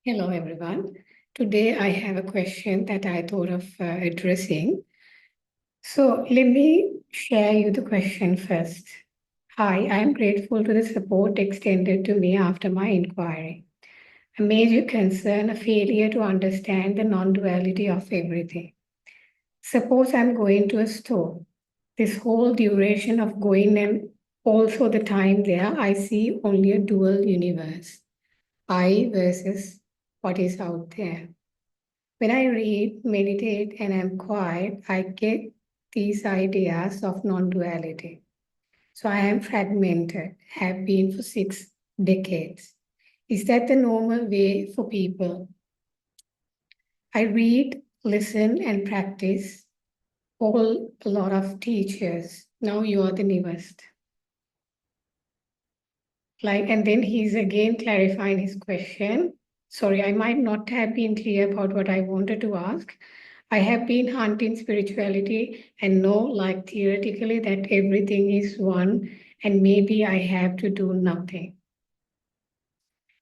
Hello, everyone. Today I have a question that I thought of addressing. So let me share you the question first. Hi, I am grateful to the support extended to me after my inquiry. A major concern, a failure to understand the non-duality of everything. Suppose I'm going to a store. This whole duration of going and also the time there, I see only a dual universe. I versus what is out there. When I read, meditate, and am quiet, I get these ideas of non duality. So I am fragmented, have been for 6 decades. Is that the normal way for people? I read, listen, and practice all a lot of teachers. Now you are the newest. And then he's again clarifying his question. Sorry, I might not have been clear about what I wanted to ask. I have been hunting spirituality and know, like theoretically, that everything is one and maybe I have to do nothing.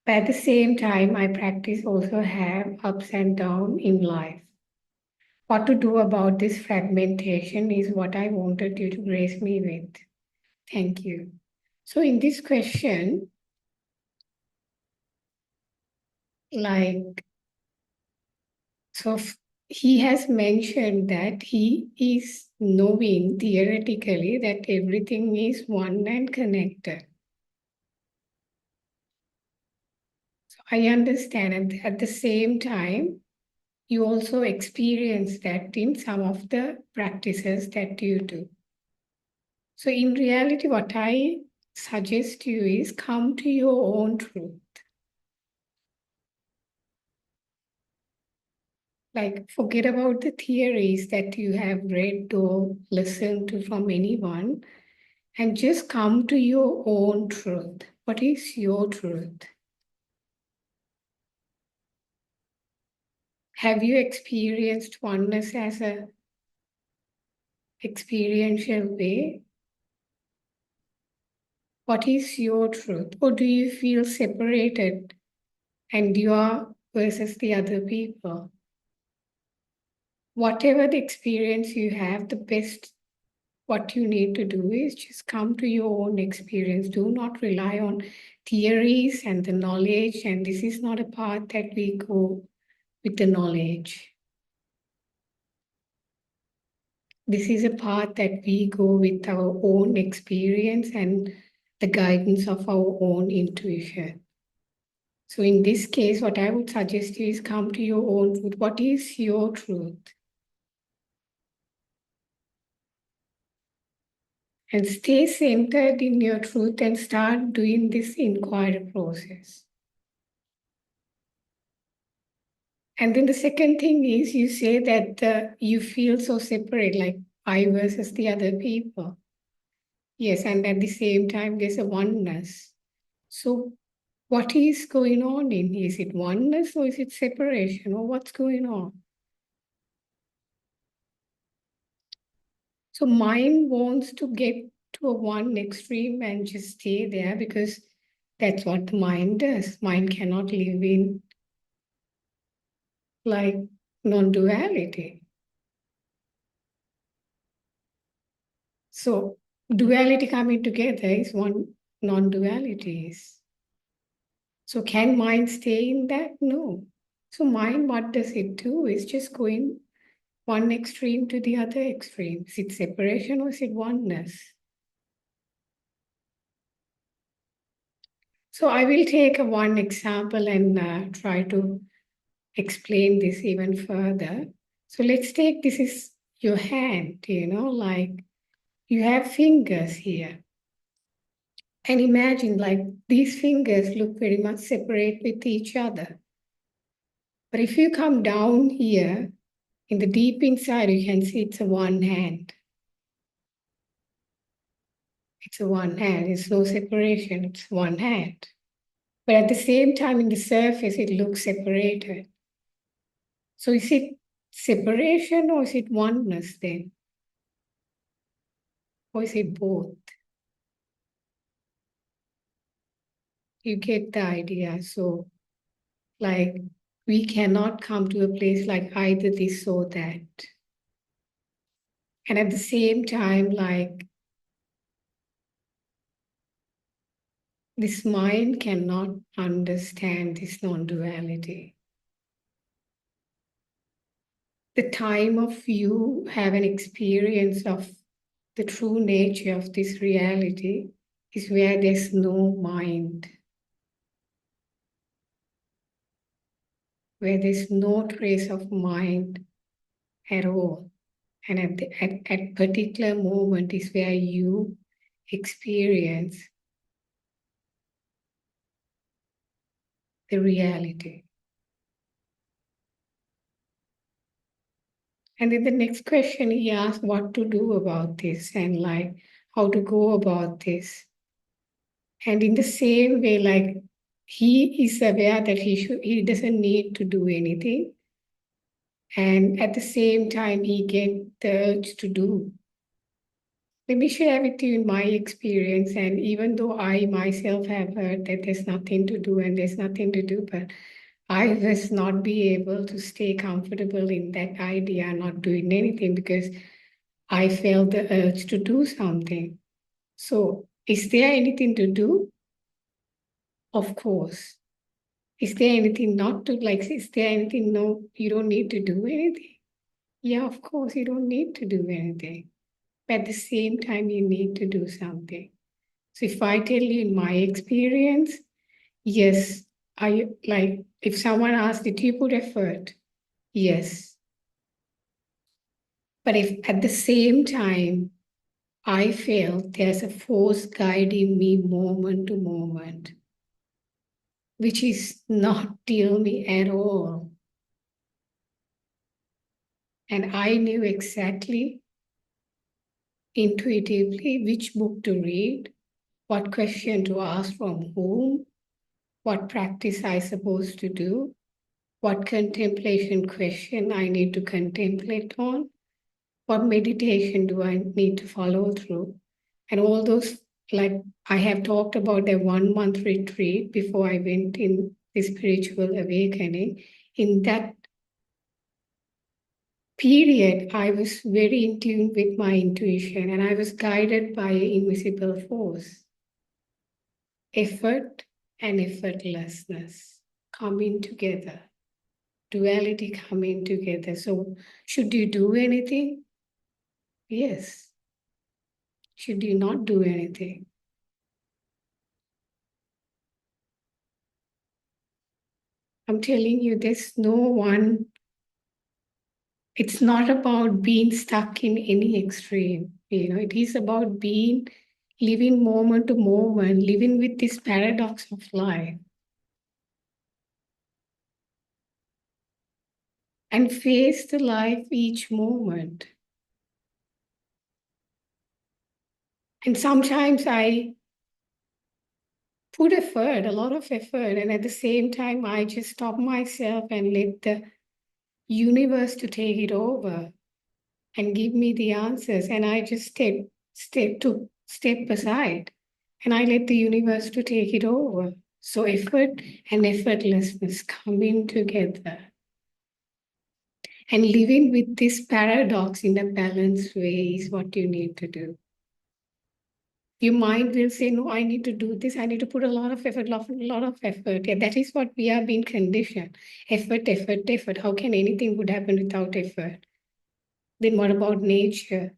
But at the same time, my practice also have ups and downs in life. What to do about this fragmentation is what I wanted you to grace me with. Thank you. So in this question, like, so he has mentioned that he is knowing theoretically that everything is one and connected. So I understand, and at the same time, you also experience that in some of the practices that you do. So in reality, what I suggest to you is come to your own truth. Like, forget about the theories that you have read or listened to from anyone and just come to your own truth. What is your truth? Have you experienced oneness as a experiential way? What is your truth? Or do you feel separated and you are versus the other people? Whatever the experience you have, the best what you need to do is just come to your own experience. Do not rely on theories and the knowledge. And this is not a path that we go with the knowledge. This is a path that we go with our own experience and the guidance of our own intuition. So in this case, what I would suggest is come to your own truth. What is your truth? And stay centered in your truth and start doing this inquiry process. And then the second thing is you say that you feel so separate, like I versus the other people. Yes, and at the same time, there's a oneness. So what is going on in? Is it oneness or is it separation or what's going on? So mind wants to get to a one extreme and just stay there because that's what the mind does. Mind cannot live in like non-duality. So duality coming together is one non-duality is. So can mind stay in that? No. So mind, what does it do? It's just going one extreme to the other extreme. Is it separation or is it oneness? So I will take one example and try to explain this even further. So let's take this is your hand, like you have fingers here. And imagine like these fingers look very much separate with each other. But if you come down here, in the deep inside, you can see it's a one hand. It's a one hand. It's no separation. It's one hand. But at the same time, in the surface, it looks separated. So is it separation or is it oneness then? Or is it both? You get the idea. So Like, we cannot come to a place like either this or that. And at the same time, like, this mind cannot understand this non-duality. The time of you have an experience of the true nature of this reality is where there's no mind, where there's no trace of mind at all. And at particular moment is where you experience the reality. And then the next question he asked what to do about this and like how to go about this. And in the same way, like he is aware that he doesn't need to do anything. And at the same time, he gets the urge to do. Let me share with you my experience. And even though I myself have heard that there's nothing to do and there's nothing to do, but I was not be able to stay comfortable in that idea, not doing anything because I felt the urge to do something. So, is there anything to do? Of course. Is there anything not to like? Is there anything no, you don't need to do anything? Yeah, of course, you don't need to do anything. But at the same time, you need to do something. So if I tell you in my experience, yes, I like if someone asks, did you put effort? Yes. But if at the same time I feel there's a force guiding me moment to moment, which is not Dilmi at all. And I knew exactly intuitively which book to read, what question to ask from whom, what practice I supposed to do, what contemplation question I need to contemplate on, what meditation do I need to follow through. And all those, like I have talked about the 1 month retreat before I went in the spiritual awakening. In that period, I was very in tune with my intuition and I was guided by an invisible force. Effort and effortlessness coming together, duality coming together. So, should you do anything? Yes. Should you not do anything? I'm telling you, there's no one, it's not about being stuck in any extreme. It is about being, living moment to moment, living with this paradox of life and face the life each moment. And sometimes I put effort, a lot of effort, and at the same time, I just stop myself and let the universe to take it over and give me the answers. And I just step aside and I let the universe to take it over. So effort and effortlessness coming together and living with this paradox in a balanced way is what you need to do. Your mind will say, no, I need to do this. I need to put a lot of effort, lot of effort. Yeah, that is what we are being conditioned. Effort, effort, effort. How can anything would happen without effort? Then what about nature?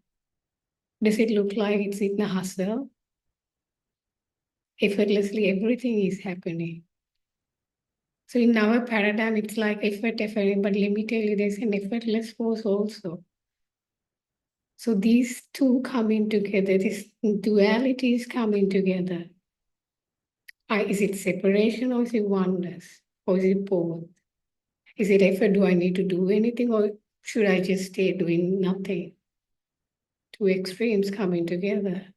Does it look like it's in a hustle? Effortlessly, everything is happening. So in our paradigm, it's like effort, effort, but let me tell you, there's an effortless force also. So these two coming together, this duality is coming together. Is it separation or is it oneness? Or is it both? Is it effort? Do I need to do anything or should I just stay doing nothing? Two extremes coming together.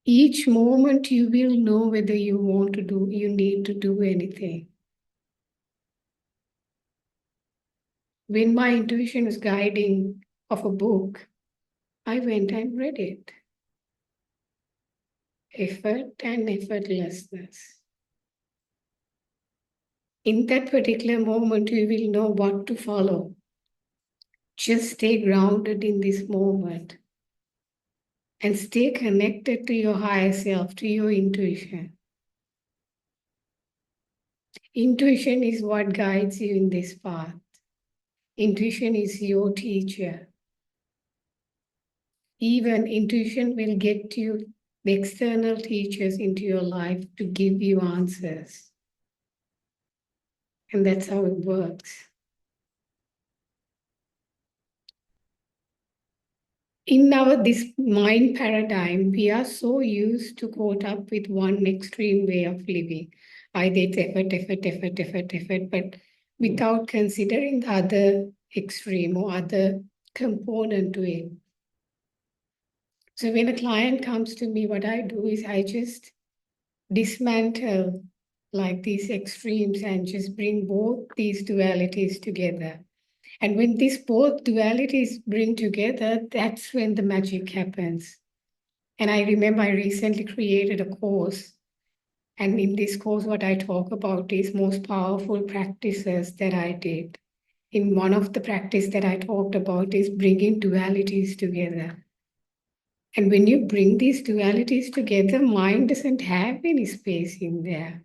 Each moment you will know whether you need to do anything. When my intuition was guiding of a book, I went and read it. effort and effortlessness. In that particular moment, you will know what to follow. Just stay grounded in this moment and stay connected to your higher self, to your intuition. Intuition is what guides you in this path. Intuition is your teacher. Even intuition will get you the external teachers into your life to give you answers. And that's how it works. In this mind paradigm, we are so used to caught up with one extreme way of living. Either it's effort, but without considering the other extreme or other component to it. So when a client comes to me, what I do is I just dismantle like these extremes and just bring both these dualities together. And when these both dualities bring together, that's when the magic happens. And I remember I recently created a course. And in this course, what I talk about is most powerful practices that I did. In one of the practice that I talked about is bringing dualities together. And when you bring these dualities together, mind doesn't have any space in there.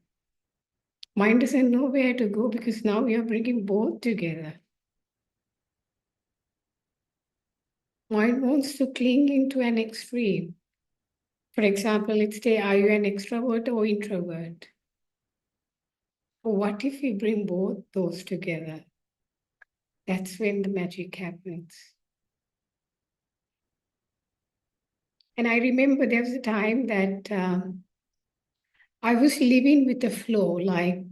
Mind doesn't know where to go because now you're bringing both together. Mind wants to cling into an extreme. For example, let's say, are you an extrovert or introvert? Or what if you bring both those together? That's when the magic happens. And I remember there was a time that I was living with the flow, like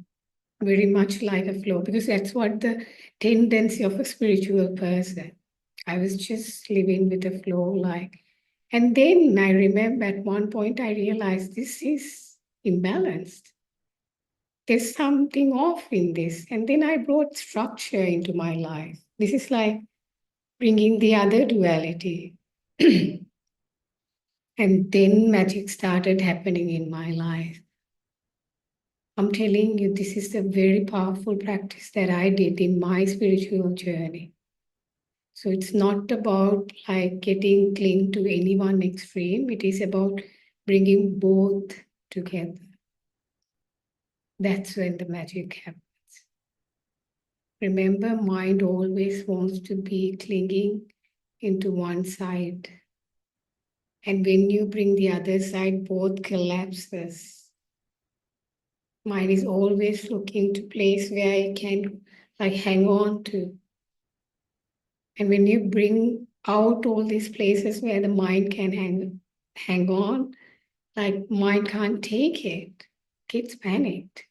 very much like a flow, because that's what the tendency of a spiritual person. I was just living with the flow, like. And then I remember at one point I realized this is imbalanced. There's something off in this. And then I brought structure into my life. This is like bringing the other duality. And then magic started happening in my life. I'm telling you, this is a very powerful practice that I did in my spiritual journey. So it's not about like getting cling to any one extreme. It is about bringing both together. That's when the magic happens. Remember, mind always wants to be clinging into one side. And when you bring the other side, both collapses. Mind is always looking to place where it can like hang on to. And when you bring out all these places where the mind can hang on, like mind can't take it, gets panicked.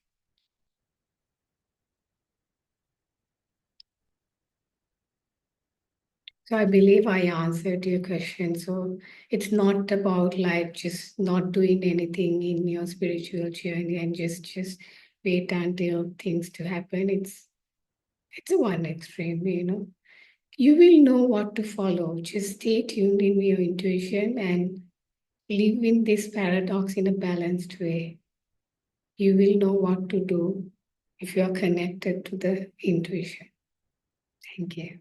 So I believe I answered your question. So it's not about like just not doing anything in your spiritual journey and just wait until things to happen. It's a one extreme, you know. You will know what to follow. Just stay tuned in your intuition and live in this paradox in a balanced way. You will know what to do if you are connected to the intuition. Thank you.